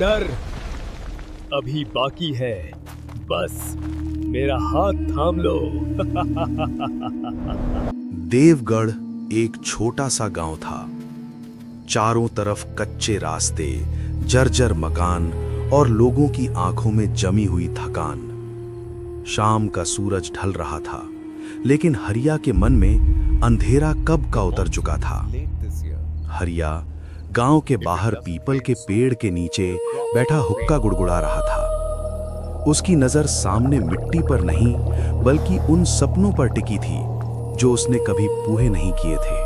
डर अभी बाकी है, बस मेरा हाथ थाम लो। देवगढ़ एक छोटा सा गांव था। चारों तरफ कच्चे रास्ते, जर्जर मकान और लोगों की आंखों में जमी हुई थकान। शाम का सूरज ढल रहा था, लेकिन हरिया के मन में अंधेरा कब का उतर चुका था। हरिया गांव के बाहर पीपल के पेड़ के नीचे बैठा हुक्का गुड़गुड़ा रहा था। उसकी नजर सामने मिट्टी पर नहीं, बल्कि उन सपनों पर टिकी थी जो उसने कभी पूरे नहीं किए थे।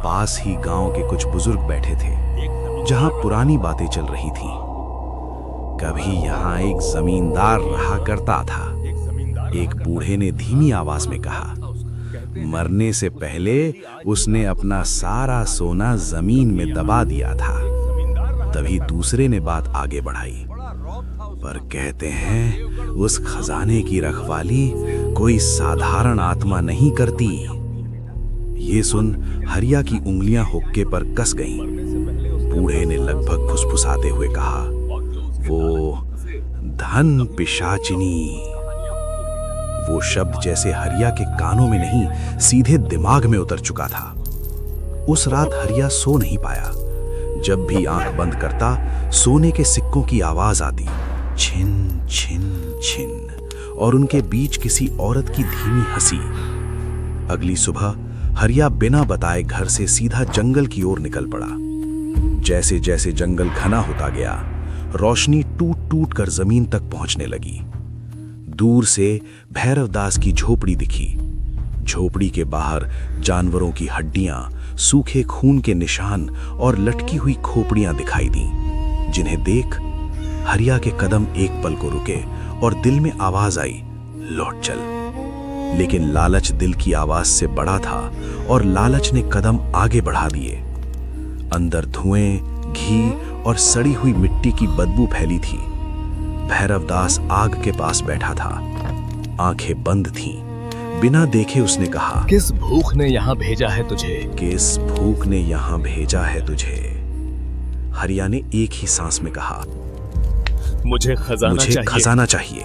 पास ही गांव के कुछ बुजुर्ग बैठे थे, जहां पुरानी बातें चल रही थीं। कभी यहां एक जमींदार रहा करता था, एक बूढ़े ने धीमी आवाज में कहा। मरने से पहले उसने अपना सारा सोना जमीन में दबा दिया था। तभी दूसरे ने बात आगे बढ़ाई। पर कहते हैं उस खजाने की रखवाली कोई साधारण आत्मा नहीं करती। ये सुन हरिया की उंगलियां हुक्के पर कस गईं। बूढ़े ने लगभग फुसफुसाते हुए कहा, वो धन पिशाचिनी। वो शब्द जैसे हरिया के कानों में नहीं, सीधे दिमाग में उतर चुका था। उस रात हरिया सो नहीं पाया। जब भी आंख बंद करता, सोने के सिक्कों की आवाज आती, छिन छिन छिन, और उनके बीच किसी औरत की धीमी हंसी। अगली सुबह हरिया बिना बताए घर से सीधा जंगल की ओर निकल पड़ा। जैसे जैसे जंगल घना होता गया, रोशनी टूट टूट कर जमीन तक पहुंचने लगी। दूर से भैरवदास की झोपड़ी दिखी। झोपड़ी के बाहर जानवरों की हड्डियां, सूखे खून के निशान और लटकी हुई खोपड़ियां दिखाई दी, जिन्हें देख हरिया के कदम एक पल को रुके और दिल में आवाज आई, लौट चल। लेकिन लालच दिल की आवाज से बड़ा था और लालच ने कदम आगे बढ़ा दिए। अंदर धुएं, घी और सड़ी हुई मिट्टी की बदबू फैली थी। भैरवदास आग के पास बैठा था, आंखें बंद थीं। बिना देखे उसने कहा, किस भूख ने यहाँ भेजा है तुझे? किस भूख ने यहाँ भेजा है तुझे? हरिया ने एक ही सांस में कहा, मुझे खजाना चाहिए।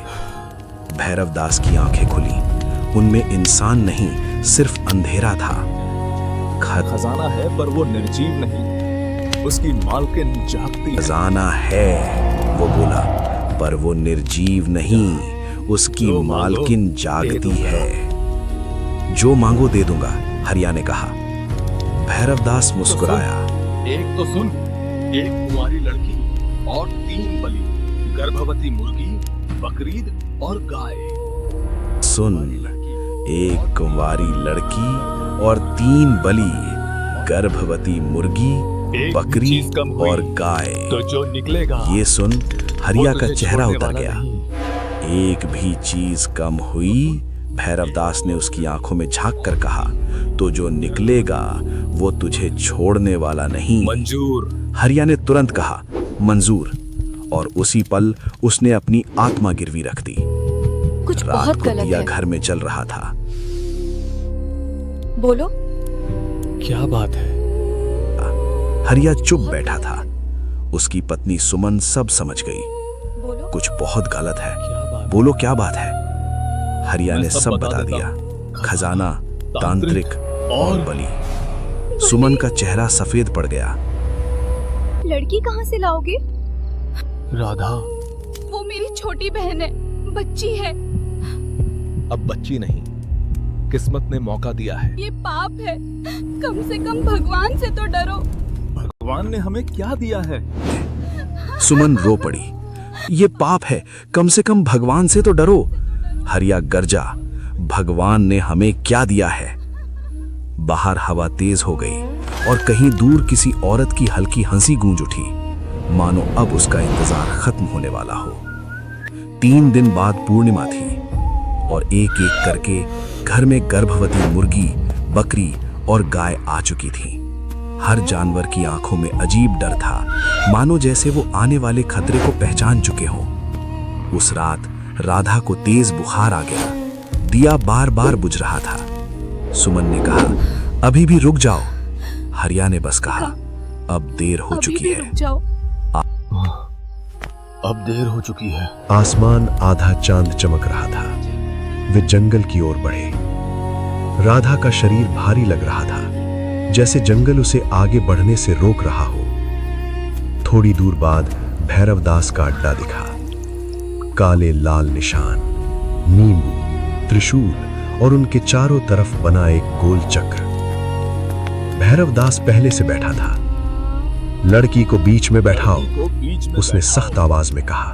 भैरवदास की आंखें खुली। उनमें इंसान नहीं, सिर्फ अंधेरा था। खजाना है पर वो निर्जीव नहीं, उसकी मालकिन जागती है। खजाना है, वो बोला, पर वो निर्जीव नहीं, उसकी मालकिन जागती है। जो मांगो दे दूंगा, हरिया ने कहा। भैरवदास मुस्कुराया। एक तो सुन, एक कुंवारी लड़की और 3 बलि, गर्भवती मुर्गी, बकरीद और गाय। सुन, एक कुंवारी लड़की और 3 बलि, गर्भवती मुर्गी, बकरी और गाय। तो जो निकलेगा, ये सुन हरिया का चेहरा उतर गया। एक भी चीज कम हुई, भैरवदास ने उसकी आंखों में झांक कर कहा, तो जो निकलेगा वो तुझे छोड़ने वाला नहीं। मंजूर। हरिया ने तुरंत कहा, मंजूर। और उसी पल उसने अपनी आत्मा गिरवी रख दी। कुछ रात बहुत को गलत दिया है। घर में चल रहा था। बोलो, क्या बात है? हरिया चुप बैठा था। उसकी पत्नी सुमन सब समझ गई। बोलो। कुछ बहुत गलत है। क्या बात? बोलो क्या बात है? हरिया मैं ने सब सब बता बता देता दिया। हूं। खजाना, तांत्रिक और और बलि। सुमन का चेहरा सफेद पड़ गया। लड़की कहाँ से लाओगे? राधा वो मेरी छोटी बहन है, बच्ची है। अब बच्ची नहीं, किस्मत ने मौका दिया है। ये पाप है, कम से कम भगवान से तो डरो। भगवान ने हमें क्या दिया है? सुमन रो पड़ी। ये पाप है, कम से कम भगवान से तो डरो। हरिया गर्जा, भगवान ने हमें क्या दिया है? बाहर हवा तेज हो गई और कहीं दूर किसी औरत की हल्की हंसी गूंज उठी, मानो अब उसका इंतजार खत्म होने वाला हो। 3 दिन बाद पूर्णिमा थी और एक एक करके घर में गर्भवती मुर्गी, बकरी और गाय आ चुकी थी। हर जानवर की आंखों में अजीब डर था, मानो जैसे वो आने वाले खतरे को पहचान चुके हों। उस रात राधा को तेज बुखार आ गया। दिया बार बार बुझ रहा था। सुमन ने कहा, अभी भी रुक जाओ। हरिया ने बस कहा, अब देर हो चुकी है। रुक जाओ। अब देर हो चुकी है। आसमान आधा चांद चमक रहा था। वे जंगल की ओर बढ़े। राधा का शरीर भारी लग रहा था, जैसे जंगल उसे आगे बढ़ने से रोक रहा हो। थोड़ी दूर बाद भैरवदास का अड्डा दिखा। काले लाल निशान, नींबू, त्रिशूल और उनके चारों तरफ बना एक गोल चक्र। भैरवदास पहले से बैठा था। लड़की को बीच में बैठाओ, उसने सख्त आवाज में कहा।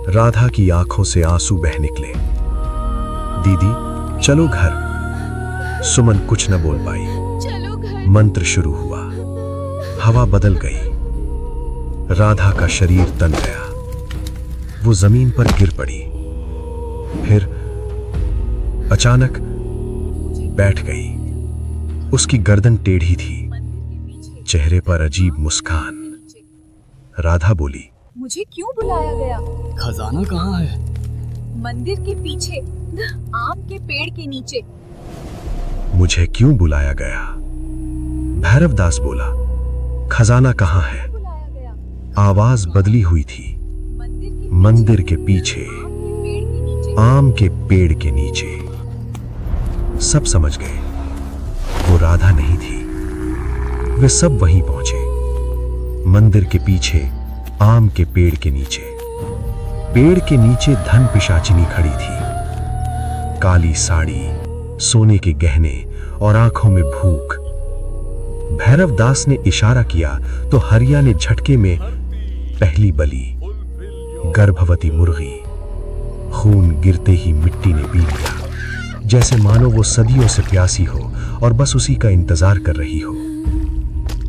राधा की आंखों से आंसू बह निकले। दीदी चलो घर। सुमन कुछ न बोल पाई। चलो घर। मंत्र शुरू हुआ। हवा बदल गई। राधा का शरीर तन गया। वो जमीन पर गिर पड़ी, फिर अचानक बैठ गई। उसकी गर्दन टेढ़ी थी, चेहरे पर अजीब मुस्कान। राधा बोली, मुझे क्यों बुलाया गया? खजाना कहाँ है? मंदिर के पीछे, आम के पेड़ के नीचे। मुझे क्यों बुलाया गया? भैरवदास बोला, खजाना कहाँ है? बुलाया गया आवाज बदली हुई थी। मंदिर के पीछे, आम के पेड़ के नीचे। सब समझ गए, वो राधा नहीं थी। वे सब वहीं पहुंचे। मंदिर के पीछे, आम के पेड़ के नीचे। पेड़ के नीचे धन पिशाचिनी खड़ी थी। काली साड़ी, सोने के गहने और आंखों में भूख। भैरवदास ने इशारा किया तो हरिया ने झटके में पहली बलि, गर्भवती मुर्गी। खून गिरते ही मिट्टी ने पी लिया, जैसे मानो वो सदियों से प्यासी हो और बस उसी का इंतजार कर रही हो।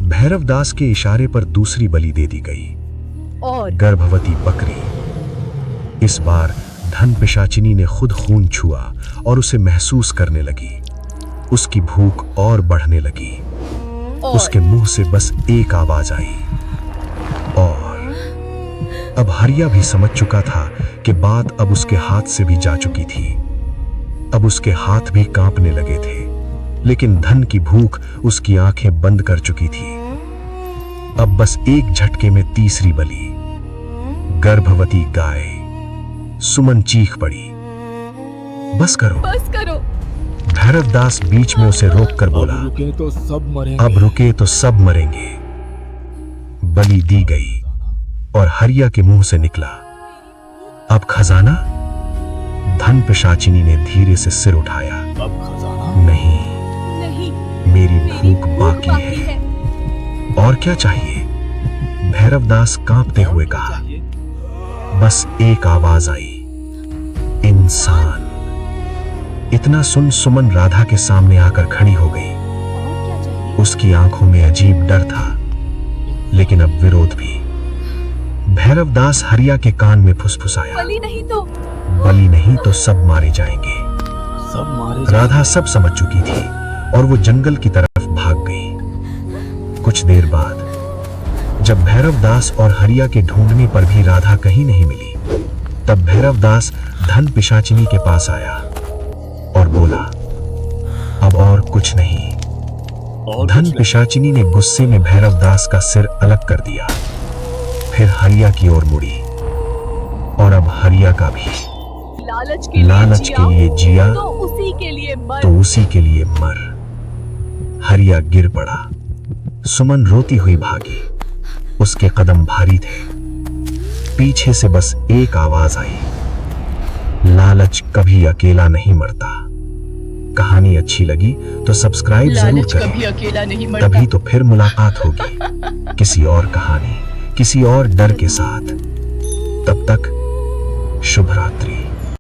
भैरवदास के इशारे पर दूसरी बलि दे दी गई, और गर्भवती बकरी। इस बार धन पिशाचिनी ने खुद खून छुआ और उसे महसूस करने लगी। उसकी भूख और बढ़ने लगी। उसके मुंह से बस एक आवाज आई, और अब हरिया भी समझ चुका था कि बात अब उसके हाथ से भी जा चुकी थी। अब उसके हाथ भी कांपने लगे थे, लेकिन धन की भूख उसकी आंखें बंद कर चुकी थी। अब बस एक झटके में तीसरी बलि, गर्भवती गाय। सुमन चीख पड़ी, बस करो, बस करो। भैरवदास बीच में उसे रोककर बोला, अब रुके तो सब मरेंगे। अब रुके तो सब मरेंगे। बलि दी गई और हरिया के मुंह से निकला, अब खजाना? धन पिशाचिनी ने धीरे से सिर उठाया। अब खजाना? नहीं, नहीं, मेरी भूख बाकी है। और क्या चाहिए? भैरवदास कांपते हुए कहा। बस एक आवाज आई, इंसान। इतना सुन सुमन राधा के सामने आकर खड़ी हो गई। और क्या चाहिए? उसकी आंखों में अजीब डर था, लेकिन अब विरोध भी। भैरवदास हरिया के कान में फुसफुसाया, बलि नहीं तो, बलि नहीं तो सब मारे जाएंगे। सब मारे राधा सब समझ चुकी थी और वो जंगल की तरफ भाग गई। कुछ देर बाद जब भैरवदास और हरिया के ढूंढने पर भी राधा कहीं नहीं मिली, तब भैरवदास धन पिशाचिनी के पास आया और बोला, अब और कुछ नहीं। और धन पिशाचिनी ने गुस्से में भैरवदास का सिर अलग कर दिया, फिर हरिया की ओर मुड़ी, और अब हरिया का भी। लालच के लिए जिया तो उसी के लिए मर। तो उसी के लिए मर। हरिया गिर पड़ा। सुमन रोती हुई भागी। उसके कदम भारी थे। पीछे से बस एक आवाज आई, लालच कभी अकेला नहीं मरता। कहानी अच्छी लगी तो सब्सक्राइब जरूर करें। अकेला नहीं मरता। तभी तो फिर मुलाकात होगी किसी और कहानी, किसी और डर के साथ। तब तक शुभ रात्रि।